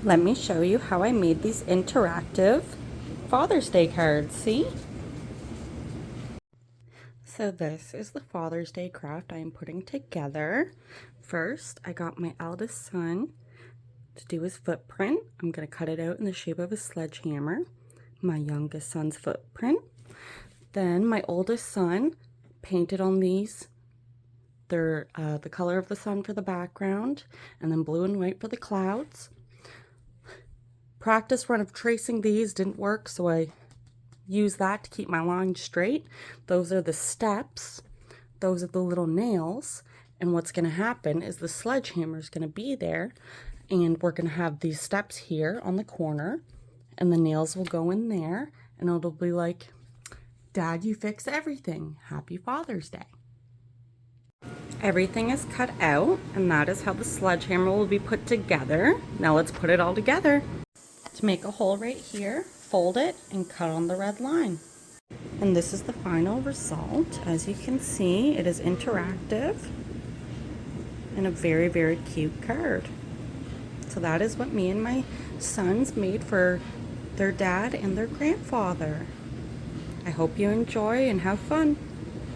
Let me show you how I made these interactive Father's Day cards. See? So this is the Father's Day craft I am putting together. First, I got my eldest son to do his footprint. I'm going to cut it out in the shape of a sledgehammer. My youngest son's footprint. Then my oldest son painted on these. They're the color of the sun for the background, and then blue and white for the clouds. Practice run of tracing these didn't work, so I used that to keep my line straight. Those are the steps. Those are the little nails. And what's going to happen is the sledgehammer is going to be there, and we're going to have these steps here on the corner, and the nails will go in there, and it'll be like, Dad, you fix everything. Happy Father's Day. Everything is cut out, and that is how the sledgehammer will be put together. Now let's put it all together. To make a hole right here, fold it and cut on the red line. And this is the final result. As you can see, it is interactive and a very, very cute card. So that is what me and my sons made for their dad and their grandfather. I hope you enjoy and have fun.